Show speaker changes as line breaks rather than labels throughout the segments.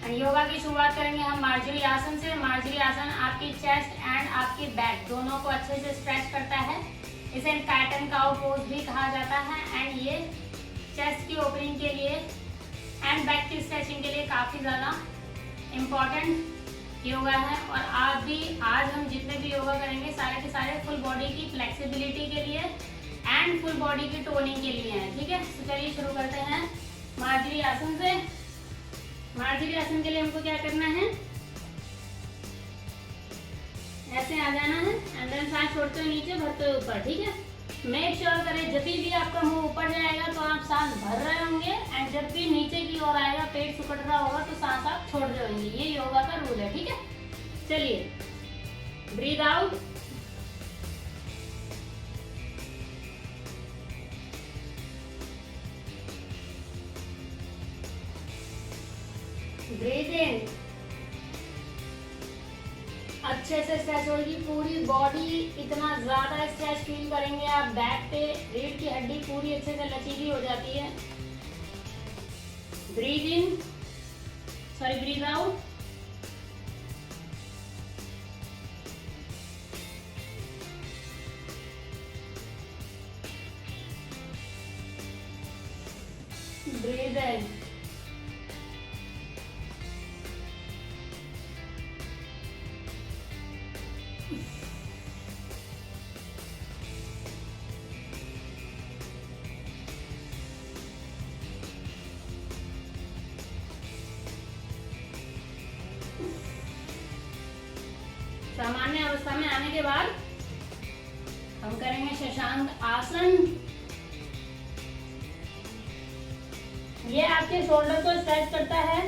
योगा की शुरुआत करेंगे हम मार्जरी आसन से। मार्जरी आसन आपकी चेस्ट एंड आपकी बैक दोनों को अच्छे से स्ट्रेच करता है। इसे कैट एंड काउ पोज भी कहा जाता है एंड ये चेस्ट की ओपनिंग के लिए एंड बैक की स्ट्रेचिंग के लिए काफ़ी ज़्यादा इम्पॉर्टेंट योगा है। और आप भी आज हम जितने भी योगा करेंगे सारे के सारे फुल बॉडी की फ्लेक्सिबिलिटी के लिए एंड फुल बॉडी की टोनिंग के लिए हैं। ठीक है, तो चलिए शुरू करते हैं मार्जरी आसन से। मार्जरी आसन के लिए हमको क्या करना है, ऐसे आ जाना है एंड देन सांस छोड़ते हुए नीचे, भरते हुए ऊपर। ठीक है, मेक श्योर करें जब भी आपका मुंह ऊपर जाएगा तो आप सांस भर रहे होंगे एंड जब भी नीचे की ओर आएगा, पेट सुकड़ रहा होगा तो सांस आप छोड़ रहे होंगे। ये योगा का रूल है। ठीक है, चलिए ब्रीथ आउट, ब्रीथ इन। अच्छे से स्ट्रेच होगी पूरी बॉडी, इतना ज्यादा स्ट्रेच फील करेंगे आप बैक पे, रीढ़ की हड्डी पूरी अच्छे से लचीली हो जाती है। ब्रीथ इन, सॉरी ब्रीथ आउट, ब्रीथ इन, सामान्य अवस्था में आने के बाद हम करेंगे शशांक आसन। ये आपके शोल्डर को स्ट्रेच करता है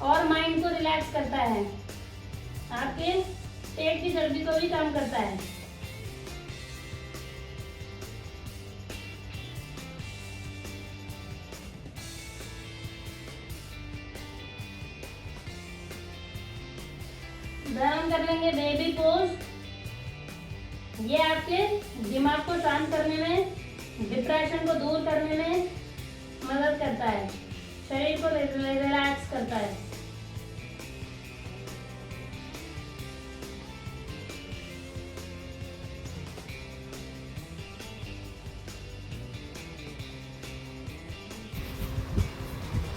और माइंड को रिलैक्स करता है, आपके पेट की चर्बी को भी कम करता है। हम कर लेंगे बेबी पोज। ये आपके दिमाग को शांत करने में, डिप्रेशन को दूर करने में मदद करता है, शरीर को रिलैक्स करता है।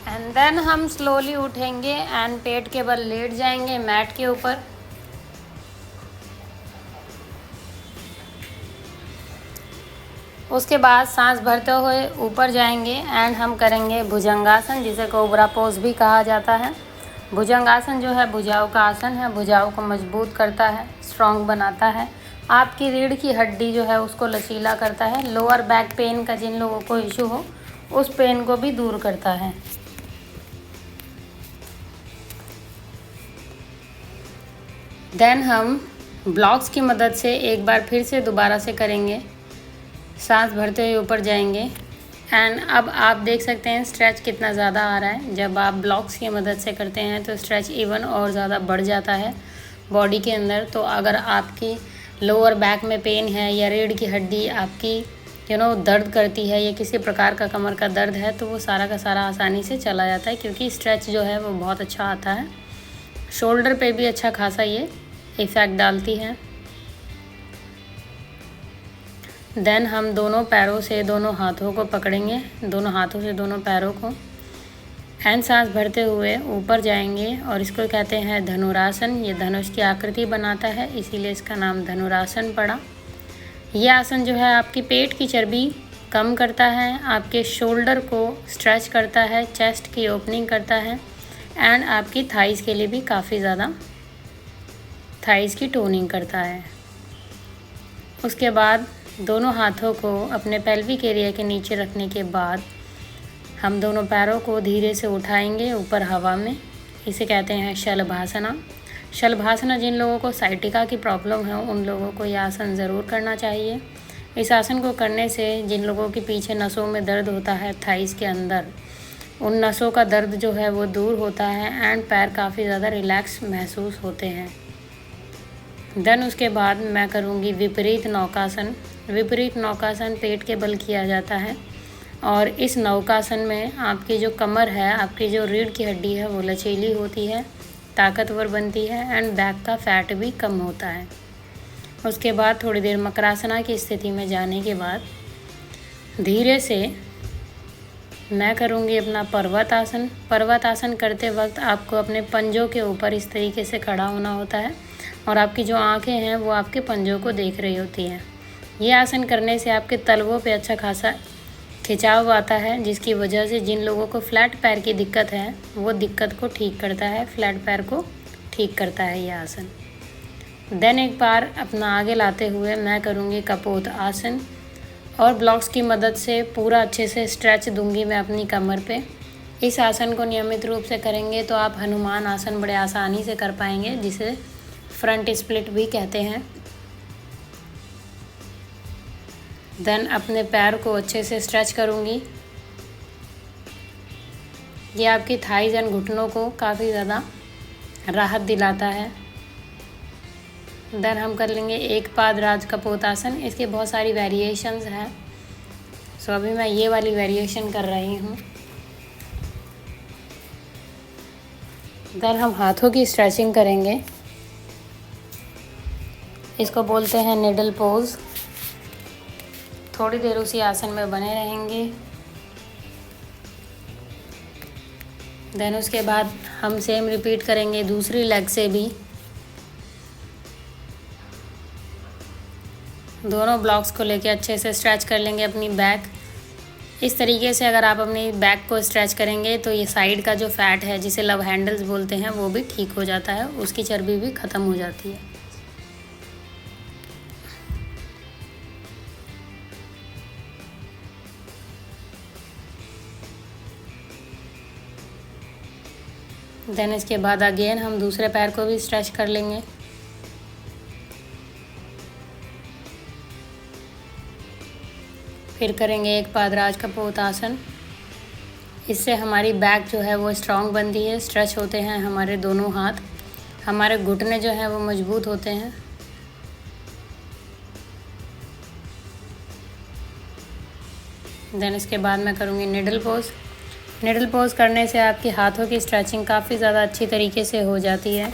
एंड देन हम स्लोली उठेंगे एंड पेट के बल लेट जाएंगे मैट के ऊपर। उसके बाद सांस भरते हुए ऊपर जाएंगे एंड हम करेंगे भुजंगासन, जिसे कोबरा पोज भी कहा जाता है। भुजंगासन जो है भुजाओं का आसन है, भुजाओं को मजबूत करता है, स्ट्रॉन्ग बनाता है, आपकी रीढ़ की हड्डी जो है उसको लचीला करता है, लोअर बैक पेन का जिन लोगों को इशू हो उस पेन को भी दूर करता है। देन हम ब्लॉक्स की मदद से एक बार फिर से दोबारा से करेंगे, सांस भरते हुए ऊपर जाएंगे एंड अब आप देख सकते हैं स्ट्रेच कितना ज़्यादा आ रहा है। जब आप ब्लॉक्स की मदद से करते हैं तो स्ट्रेच इवन और ज़्यादा बढ़ जाता है बॉडी के अंदर। तो अगर आपकी लोअर बैक में पेन है या रीढ़ की हड्डी आपकी दर्द करती है या किसी प्रकार का कमर का दर्द है तो वो सारा का सारा आसानी से चला जाता है, क्योंकि स्ट्रेच जो है वो बहुत अच्छा आता है। शोल्डर पे भी अच्छा खासा ये इफ़ेक्ट डालती है। देन हम दोनों पैरों से दोनों हाथों को पकड़ेंगे, दोनों हाथों से दोनों पैरों को एंड सांस भरते हुए ऊपर जाएंगे और इसको कहते हैं धनुरासन। ये धनुष की आकृति बनाता है, इसीलिए इसका नाम धनुरासन पड़ा। यह आसन जो है आपकी पेट की चर्बी कम करता है, आपके शोल्डर को स्ट्रेच करता है, चेस्ट की ओपनिंग करता है एंड आपकी थाइज़ के लिए भी काफ़ी ज़्यादा थाइज़ की टोनिंग करता है। उसके बाद दोनों हाथों को अपने पेल्विक एरिया के नीचे रखने के बाद हम दोनों पैरों को धीरे से उठाएंगे ऊपर हवा में। इसे कहते हैं शलभासना। शलभासना जिन लोगों को साइटिका की प्रॉब्लम है उन लोगों को यह आसन ज़रूर करना चाहिए। इस आसन को करने से जिन लोगों के पीछे नसों में दर्द होता है थाइज़ के अंदर, उन नसों का दर्द जो है वो दूर होता है एंड पैर काफ़ी ज़्यादा रिलैक्स महसूस होते हैं। देन उसके बाद मैं करूँगी विपरीत नौकासन। विपरीत नौकासन पेट के बल किया जाता है और इस नौकासन में आपकी जो कमर है, आपकी जो रीढ़ की हड्डी है वो लचीली होती है, ताकतवर बनती है एंड बैक का फैट भी कम होता है। उसके बाद थोड़ी देर मकरासना की स्थिति में जाने के बाद धीरे से मैं करूँगी अपना पर्वत आसन। पर्वत आसन करते वक्त आपको अपने पंजों के ऊपर इस तरीके से खड़ा होना होता है और आपकी जो आँखें हैं वो आपके पंजों को देख रही होती हैं। ये आसन करने से आपके तलवों पे अच्छा खासा खिंचाव आता है, जिसकी वजह से जिन लोगों को फ्लैट पैर की दिक्कत है वो दिक्कत को ठीक करता है, फ्लैट पैर को ठीक करता है ये आसन। देन एक बार अपना आगे लाते हुए मैं करूँगी कपोत आसन और ब्लॉक्स की मदद से पूरा अच्छे से स्ट्रेच दूंगी मैं अपनी कमर पे। इस आसन को नियमित रूप से करेंगे तो आप हनुमान आसन बड़े आसानी से कर पाएंगे, जिसे फ्रंट स्प्लिट भी कहते हैं। देन अपने पैर को अच्छे से स्ट्रेच करूँगी। ये आपकी थाइज एंड घुटनों को काफ़ी ज़्यादा राहत दिलाता है। देन हम कर लेंगे एक पाद राज कपोत आसन। इसके बहुत सारी वेरिएशंस हैं, सो अभी मैं ये वाली वेरिएशन कर रही हूँ। देन हम हाथों की स्ट्रेचिंग करेंगे। इसको बोलते हैं निडल पोज। थोड़ी देर उसी आसन में बने रहेंगे। देन उसके बाद हम सेम रिपीट करेंगे दूसरी लेग से भी। दोनों ब्लॉक्स को लेके अच्छे से स्ट्रेच कर लेंगे अपनी बैक। इस तरीके से अगर आप अपनी बैक को स्ट्रेच करेंगे तो ये साइड का जो फैट है, जिसे लव हैंडल्स बोलते हैं, वो भी ठीक हो जाता है, उसकी चर्बी भी ख़त्म हो जाती है। देन इसके बाद अगेन हम दूसरे पैर को भी स्ट्रेच कर लेंगे। फिर करेंगे एक पादराज कपोत आसन। इससे हमारी बैक जो है वो स्ट्रांग बनती है, स्ट्रेच होते हैं हमारे दोनों हाथ, हमारे घुटने जो हैं वो मजबूत होते हैं। देन इसके बाद मैं करूँगी निडल पोज। निडल पोज करने से आपके हाथों की स्ट्रेचिंग काफ़ी ज़्यादा अच्छी तरीके से हो जाती है।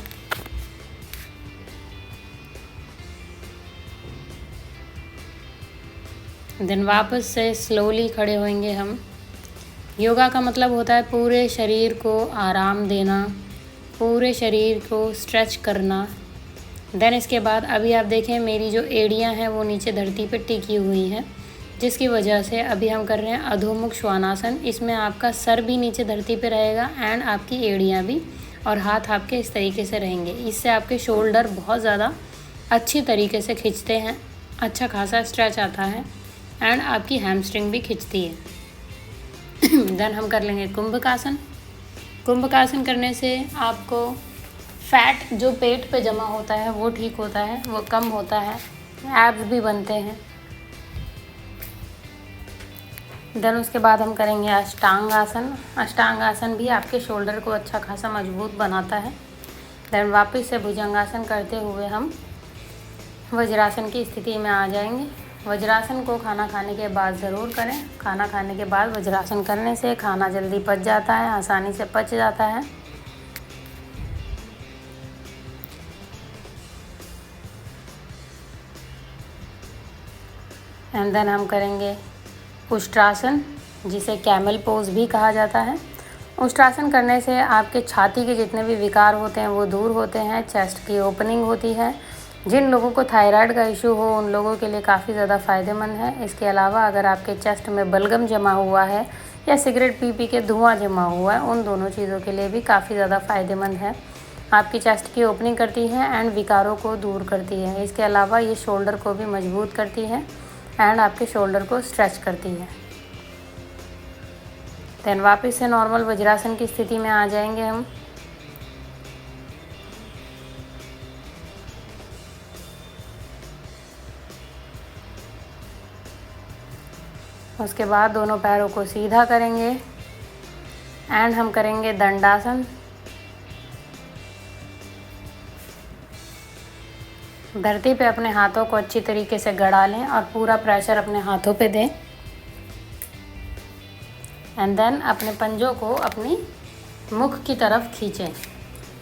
देन वापस से स्लोली खड़े होंगे हम। योगा का मतलब होता है पूरे शरीर को आराम देना, पूरे शरीर को स्ट्रेच करना। देन इसके बाद अभी आप देखें मेरी जो एड़ियां हैं वो नीचे धरती पर टिकी हुई हैं, जिसकी वजह से अभी हम कर रहे हैं अधोमुख श्वानासन। इसमें आपका सर भी नीचे धरती पे रहेगा एंड आपकी एड़ियाँ भी, और हाथ आपके इस तरीके से रहेंगे। इससे आपके शोल्डर बहुत ज़्यादा अच्छी तरीके से खिंचते हैं, अच्छा खासा स्ट्रेच आता है एंड आपकी हैमस्ट्रिंग भी खिंचती है। देन हम कर लेंगे कुंभकासन। कुंभकासन करने से आपको फैट जो पेट पे जमा होता है वो ठीक होता है, वो कम होता है, एब्स भी बनते हैं। देन उसके बाद हम करेंगे अष्टांग आसन। अष्टांग आसन भी आपके शोल्डर को अच्छा खासा मजबूत बनाता है। देन वापस से भुजंगासन करते हुए हम वज्रासन की स्थिति में आ जाएंगे। वज्रासन को खाना खाने के बाद ज़रूर करें। खाना खाने के बाद वज्रासन करने से खाना जल्दी पच जाता है, आसानी से पच जाता है। एंड देन हम करेंगे उष्ट्रासन, जिसे कैमल पोज भी कहा जाता है। उष्ट्रासन करने से आपके छाती के जितने भी विकार होते हैं वो दूर होते हैं, चेस्ट की ओपनिंग होती है। जिन लोगों को थायराइड का इशू हो उन लोगों के लिए काफ़ी ज़्यादा फ़ायदेमंद है। इसके अलावा अगर आपके चेस्ट में बलगम जमा हुआ है या सिगरेट पी के धुआं जमा हुआ है, उन दोनों चीज़ों के लिए भी काफ़ी ज़्यादा फ़ायदेमंद है। आपकी चेस्ट की ओपनिंग करती है एंड विकारों को दूर करती है। इसके अलावा ये शोल्डर को भी मजबूत करती है एंड आपके शोल्डर को स्ट्रेच करती है। देन वापस से नॉर्मल वज्रासन की स्थिति में आ जाएंगे हम। उसके बाद दोनों पैरों को सीधा करेंगे एंड हम करेंगे दंडासन। धरती पे अपने हाथों को अच्छी तरीके से गड़ा लें और पूरा प्रेशर अपने हाथों पे दें। एंड देन अपने पंजों को अपनी मुख की तरफ खींचें।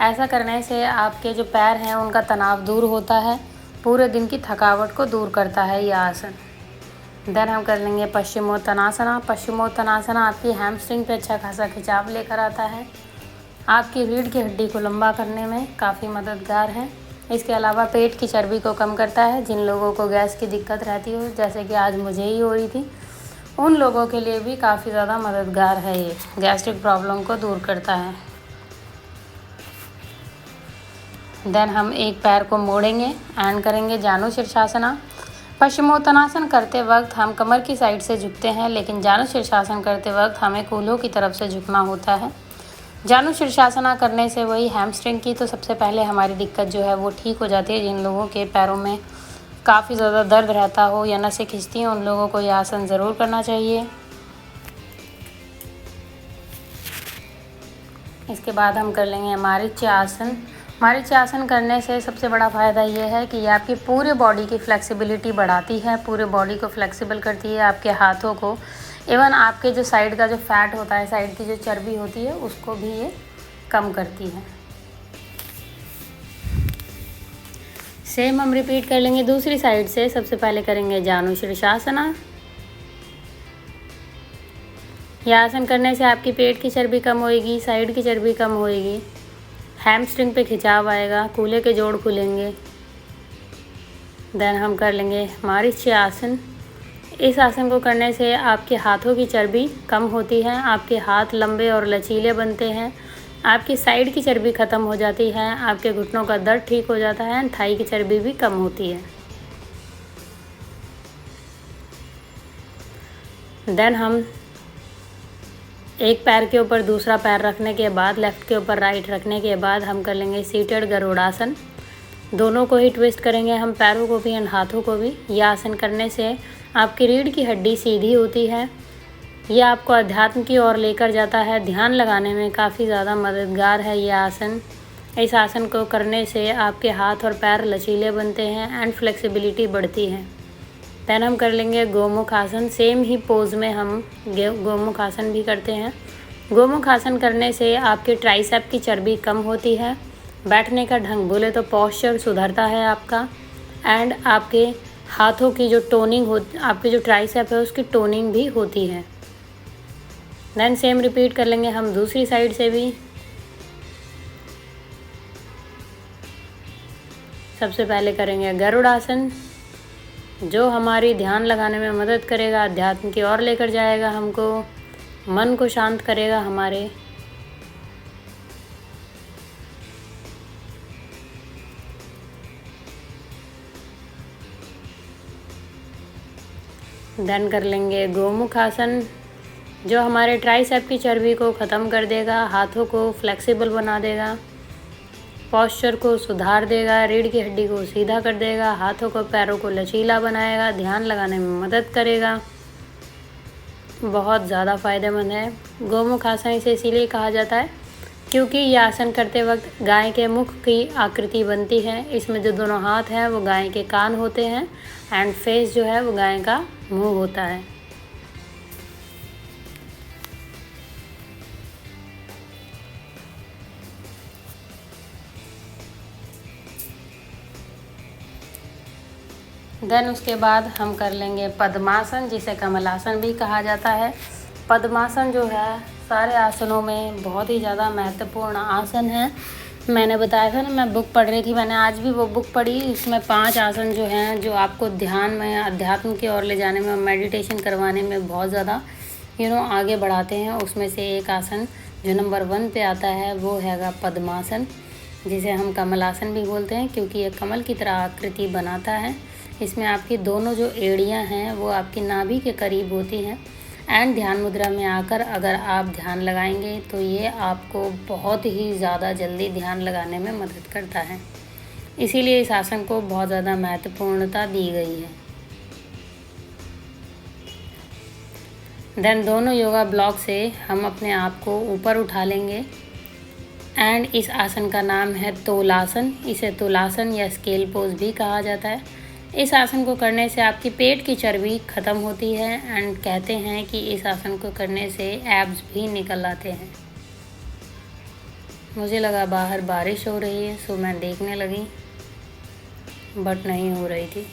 ऐसा करने से आपके जो पैर हैं उनका तनाव दूर होता है, पूरे दिन की थकावट को दूर करता है ये आसन। देन हम कर लेंगे पश्चिमोत्तानासना। पश्चिमोत्तानासना आपकी हैमस्ट्रिंग पे अच्छा खासा खिंचाव लेकर आता है, आपकी रीढ़ की हड्डी को लंबा करने में काफ़ी मददगार है। इसके अलावा पेट की चर्बी को कम करता है। जिन लोगों को गैस की दिक्कत रहती हो, जैसे कि आज मुझे ही हो रही थी, उन लोगों के लिए भी काफ़ी ज़्यादा मददगार है। ये गैस्ट्रिक प्रॉब्लम को दूर करता है। देन हम एक पैर को मोड़ेंगे एंड करेंगे जानु शीर्षासना। पश्चिमोत्तानासन करते वक्त हम कमर की साइड से झुकते हैं, लेकिन जानु शीर्षासन करते वक्त हमें कूल्हों की तरफ से झुकना होता है। जानु शीर्षासना करने से वही हैमस्ट्रिंग की तो सबसे पहले हमारी दिक्कत जो है वो ठीक हो जाती है। जिन लोगों के पैरों में काफ़ी ज़्यादा दर्द रहता हो या नसें खिंचती हैं, उन लोगों को यह आसन ज़रूर करना चाहिए। इसके बाद हम कर लेंगे मारीच्य आसन। मारीच्य आसन करने से सबसे बड़ा फ़ायदा ये है कि ये आपकी पूरे बॉडी की फ्लेक्सिबिलिटी बढ़ाती है, पूरे बॉडी को फ्लेक्सिबल करती है, आपके हाथों को, इवन आपके जो साइड का जो फैट होता है, साइड की जो चर्बी होती है, उसको भी ये कम करती है। सेम हम रिपीट कर लेंगे दूसरी साइड से। सबसे पहले करेंगे जानु शीर्षासना। यह आसन करने से आपकी पेट की चर्बी कम होएगी, साइड की चर्बी कम होएगी, हैमस्ट्रिंग पे खिंचाव आएगा, कूल्हे के जोड़ खुलेंगे। देन हम कर लेंगे मारीच्य आसन। इस आसन को करने से आपके हाथों की चर्बी कम होती है, आपके हाथ लंबे और लचीले बनते हैं, आपकी साइड की चर्बी ख़त्म हो जाती है, आपके घुटनों का दर्द ठीक हो जाता है, थाई की चर्बी भी कम होती है। देन हम एक पैर के ऊपर दूसरा पैर रखने के बाद, लेफ़्ट के ऊपर राइट रखने के बाद हम कर लेंगे सीटेड गरुड़ासन। दोनों को ही ट्विस्ट करेंगे हम, पैरों को भी एंड हाथों को भी। यह आसन करने से आपकी रीढ़ की हड्डी सीधी होती है, यह आपको अध्यात्म की ओर लेकर जाता है, ध्यान लगाने में काफ़ी ज़्यादा मददगार है यह आसन। इस आसन को करने से आपके हाथ और पैर लचीले बनते हैं एंड फ्लेक्सिबिलिटी बढ़ती है। देन हम कर लेंगे गोमुख आसन। सेम ही पोज में हम गोमुख आसन भी करते हैं। गोमुख आसन करने से आपके ट्राइसेप की चर्बी कम होती है, बैठने का ढंग बोले तो पॉस्चर सुधरता है आपका, एंड आपके हाथों की जो टोनिंग हो, आपके जो ट्राइसेप है उसकी टोनिंग भी होती है। देन सेम रिपीट कर लेंगे हम दूसरी साइड से भी। सबसे पहले करेंगे गरुड़ासन, जो हमारी ध्यान लगाने में मदद करेगा, अध्यात्म की ओर लेकर जाएगा हमको, मन को शांत करेगा हमारे। देन कर लेंगे गोमुख आसन, जो हमारे ट्राइसेप की चर्बी को ख़त्म कर देगा, हाथों को फ्लेक्सिबल बना देगा, पॉस्चर को सुधार देगा, रीढ़ की हड्डी को सीधा कर देगा, हाथों को पैरों को लचीला बनाएगा, ध्यान लगाने में मदद करेगा, बहुत ज़्यादा फ़ायदेमंद है। गोमुख आसन इसे इसीलिए कहा जाता है क्योंकि यह आसन करते वक्त गाय के मुख की आकृति बनती है। इसमें जो दोनों हाथ हैं वो गाय के कान होते हैं एंड फेस जो है वो गाय का मुंह होता है। देन उसके बाद हम कर लेंगे पद्मासन, जिसे कमलासन भी कहा जाता है। पद्मासन जो है सारे आसनों में बहुत ही ज़्यादा महत्वपूर्ण आसन है। मैंने बताया था ना, मैं बुक पढ़ रही थी, मैंने आज भी वो बुक पढ़ी। इसमें 5 आसन जो हैं जो आपको ध्यान में, अध्यात्म की ओर ले जाने में, मेडिटेशन करवाने में बहुत ज़्यादा आगे बढ़ाते हैं। उसमें से एक आसन जो नंबर 1 पे आता है वो हैगा पद्मासन, जिसे हम कमलासन भी बोलते हैं क्योंकि ये कमल की तरह आकृति बनाता है। इसमें आपकी दोनों जो एड़ियां हैं वो आपकी नाभि के करीब होती हैं एंड ध्यान मुद्रा में आकर अगर आप ध्यान लगाएंगे तो ये आपको बहुत ही ज़्यादा जल्दी ध्यान लगाने में मदद करता है। इसीलिए इस आसन को बहुत ज़्यादा महत्वपूर्णता दी गई है। देन दोनों योगा ब्लॉक से हम अपने आप को ऊपर उठा लेंगे एंड इस आसन का नाम है तोलासन। इसे तोलासन या स्केल पोज भी कहा जाता है। इस आसन को करने से आपकी पेट की चर्बी ख़त्म होती है एंड कहते हैं कि इस आसन को करने से एब्स भी निकल आते हैं। मुझे लगा बाहर बारिश हो रही है, सो मैं देखने लगी, बट नहीं हो रही थी।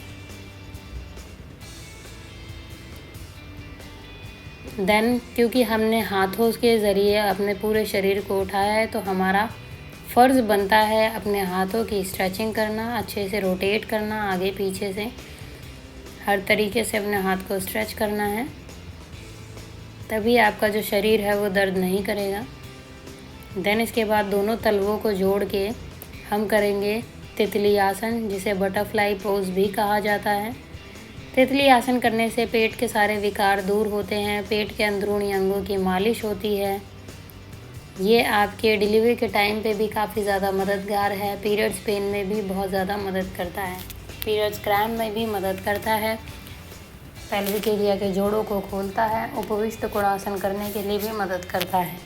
देन क्योंकि हमने हाथों के ज़रिए अपने पूरे शरीर को उठाया है, तो हमारा फ़र्ज़ बनता है अपने हाथों की स्ट्रेचिंग करना, अच्छे से रोटेट करना, आगे पीछे से हर तरीके से अपने हाथ को स्ट्रेच करना है, तभी आपका जो शरीर है वो दर्द नहीं करेगा। देन इसके बाद दोनों तलवों को जोड़ के हम करेंगे तितली आसन, जिसे बटरफ्लाई पोज भी कहा जाता है। तितली आसन करने से पेट के सारे विकार दूर होते हैं, पेट के अंदरूनी अंगों की मालिश होती है। ये आपके डिलीवरी के टाइम पे भी काफ़ी ज़्यादा मददगार है। पीरियड्स पेन में भी बहुत ज़्यादा मदद करता है, पीरियड्स क्रैम्प में भी मदद करता है, पेल्विक एरिया के जोड़ों को खोलता है, उपविष्ट कोणासन करने के लिए भी मदद करता है।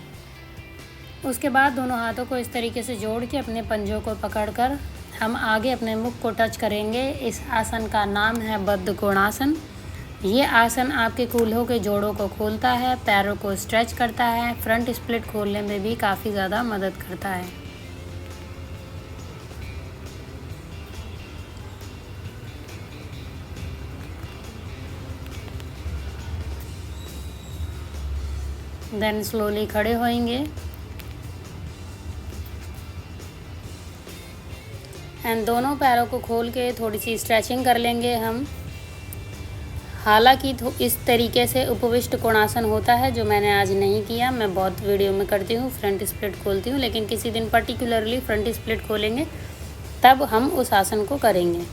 उसके बाद दोनों हाथों को इस तरीके से जोड़ के अपने पंजों को पकड़कर हम आगे अपने मुख को टच करेंगे। इस आसन का नाम है बद्ध कोणासन। ये आसन आपके कूल्हों के जोड़ों को खोलता है, पैरों को स्ट्रेच करता है, फ्रंट स्प्लिट खोलने में भी काफ़ी ज़्यादा मदद करता है। देन स्लोली खड़े होएंगे एंड दोनों पैरों को खोल के थोड़ी सी स्ट्रेचिंग कर लेंगे हम। हालांकि इस तरीके से उपविष्ट कोणासन होता है, जो मैंने आज नहीं किया। मैं बहुत वीडियो में करती हूँ, फ्रंट स्प्लिट खोलती हूँ, लेकिन किसी दिन पर्टिकुलरली फ्रंट स्प्लिट खोलेंगे तब हम उस आसन को करेंगे।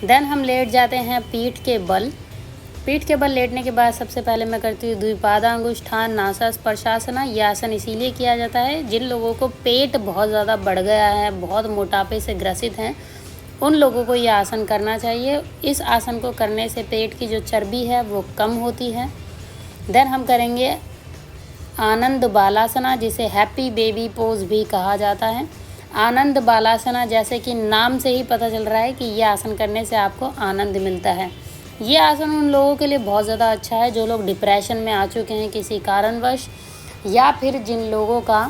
देन हम लेट जाते हैं पीठ के बल। पीठ के बल लेटने के बाद सबसे पहले मैं करती हूँ द्विपादांगुष्ठान नासा स्पर्शासना। यह आसन इसीलिए किया जाता है जिन लोगों को पेट बहुत ज़्यादा बढ़ गया है, बहुत मोटापे से ग्रसित हैं, उन लोगों को यह आसन करना चाहिए। इस आसन को करने से पेट की जो चर्बी है वो कम होती है। देन हम करेंगे आनंद बालासना, जिसे हैप्पी बेबी पोज भी कहा जाता है। आनंद बालासना, जैसे कि नाम से ही पता चल रहा है कि यह आसन करने से आपको आनंद मिलता है। ये आसन उन लोगों के लिए बहुत ज़्यादा अच्छा है जो लोग डिप्रेशन में आ चुके हैं किसी कारणवश, या फिर जिन लोगों का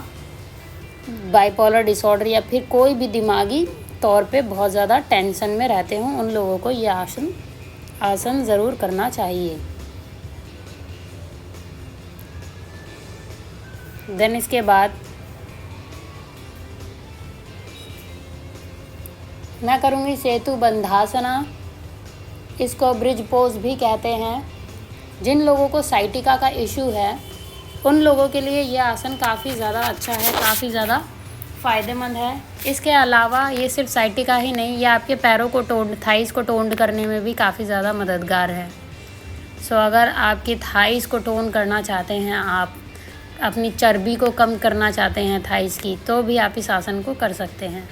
बाइपोलर डिसऑर्डर या फिर कोई भी दिमागी तौर पे बहुत ज़्यादा टेंशन में रहते हों, उन लोगों को ये आसन ज़रूर करना चाहिए। देन इसके बाद मैं करूँगी सेतु बंधासना। इसको ब्रिज पोज भी कहते हैं। जिन लोगों को साइटिका का इशू है उन लोगों के लिए ये आसन काफ़ी ज़्यादा अच्छा है, काफ़ी ज़्यादा फ़ायदेमंद है। इसके अलावा ये सिर्फ साइटिका ही नहीं, ये आपके पैरों को थाइस को टोन करने में भी काफ़ी ज़्यादा मददगार है। सो अगर आपकी थाइस को टोन करना चाहते हैं, आप अपनी चर्बी को कम करना चाहते हैं थाइस की, तो भी आप इस आसन को कर सकते हैं।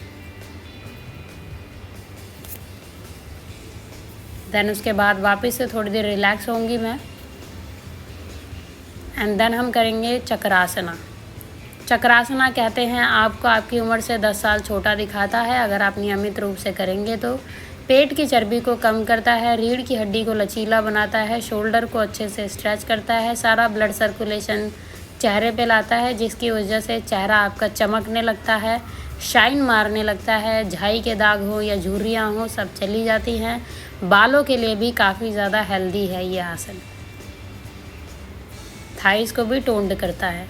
देन उसके बाद वापस से थोड़ी देर रिलैक्स होंगी मैं एंड देन हम करेंगे चक्रासना। चक्रासना कहते हैं आपको आपकी उम्र से 10 साल छोटा दिखाता है। अगर आप नियमित रूप से करेंगे तो पेट की चर्बी को कम करता है, रीढ़ की हड्डी को लचीला बनाता है, शोल्डर को अच्छे से स्ट्रेच करता है, सारा ब्लड सर्कुलेशन चेहरे पे लाता है, जिसकी वजह से चेहरा आपका चमकने लगता है, शाइन मारने लगता है। झाई के दाग हो या झुर्रियाँ हो, सब चली जाती हैं। बालों के लिए भी काफ़ी ज़्यादा हेल्दी है ये आसन। थाइस को भी टोन्ड करता है।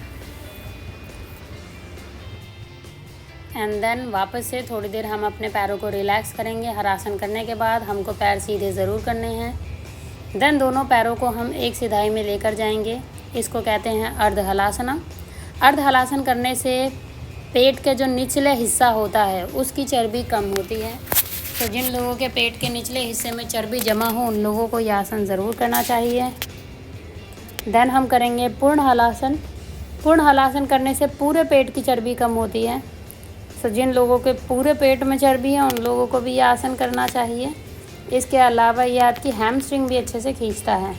एंड देन वापस से थोड़ी देर हम अपने पैरों को रिलैक्स करेंगे। हर आसन करने के बाद हमको पैर सीधे ज़रूर करने हैं। देन दोनों पैरों को हम एक सिधाई में लेकर जाएंगे। इसको कहते हैं अर्ध हलासना। अर्ध हलासन करने से पेट के जो निचले हिस्सा होता है उसकी चर्बी कम होती है। तो जिन लोगों के पेट के निचले हिस्से में चर्बी जमा हो, उन लोगों को यह आसन ज़रूर करना चाहिए। देन हम करेंगे पूर्ण हलासन। पूर्ण हलासन करने से पूरे पेट की चर्बी कम होती है। तो जिन लोगों के पूरे पेट में चर्बी है, उन लोगों को भी यह आसन करना चाहिए। इसके अलावा ये आपकी हैमस्ट्रिंग भी अच्छे से खींचता है।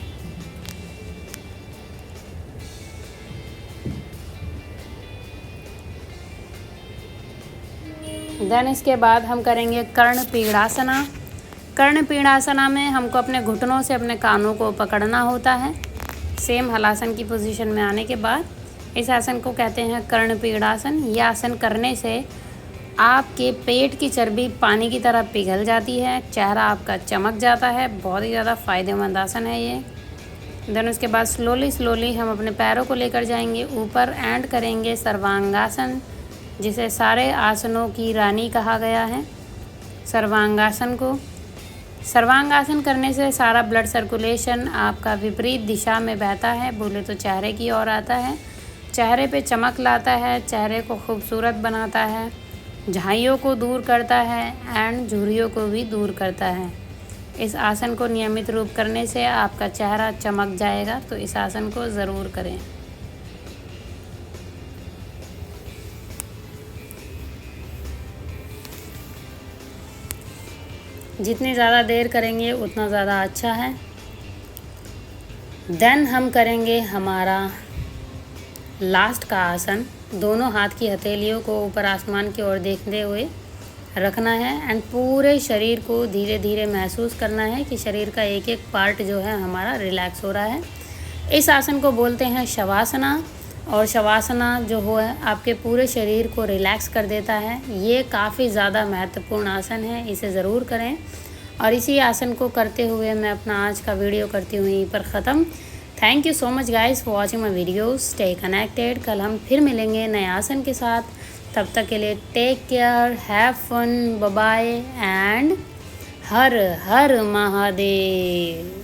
देन इसके बाद हम करेंगे कर्ण पीड़ासना। कर्णपीड़ासना में हमको अपने घुटनों से अपने कानों को पकड़ना होता है। सेम हलासन की पोजीशन में आने के बाद इस आसन को कहते हैं कर्णपीड़ासन। यह आसन करने से आपके पेट की चर्बी पानी की तरह पिघल जाती है, चेहरा आपका चमक जाता है। बहुत ही ज़्यादा फ़ायदेमंद आसन है ये। देन उसके बाद स्लोली हम अपने पैरों को लेकर जाएंगे ऊपर एंड करेंगे सर्वांगासन, जिसे सारे आसनों की रानी कहा गया है। सर्वांगासन को सर्वांगासन करने से सारा ब्लड सर्कुलेशन आपका विपरीत दिशा में बहता है, बोले तो चेहरे की ओर आता है, चेहरे पे चमक लाता है, चेहरे को खूबसूरत बनाता है, झाइयों को दूर करता है एंड झुर्रियों को भी दूर करता है। इस आसन को नियमित रूप करने से आपका चेहरा चमक जाएगा, तो इस आसन को ज़रूर करें। जितनी ज़्यादा देर करेंगे उतना ज़्यादा अच्छा है। देन हम करेंगे हमारा लास्ट का आसन। दोनों हाथ की हथेलियों को ऊपर आसमान की ओर देखते हुए रखना है एंड पूरे शरीर को धीरे धीरे महसूस करना है कि शरीर का एक एक पार्ट जो है हमारा रिलैक्स हो रहा है। इस आसन को बोलते हैं शवासना, और शवासना जो हो है आपके पूरे शरीर को रिलैक्स कर देता है। ये काफ़ी ज़्यादा महत्वपूर्ण आसन है, इसे ज़रूर करें। और इसी आसन को करते हुए मैं अपना आज का वीडियो करती हूँ यहीं पर ख़त्म। Thank you so much guys for watching my videos. Stay connected. कल हम फिर मिलेंगे नए आसन के साथ। तब तक के लिए take care, have fun, bye bye and Har Har Mahadev.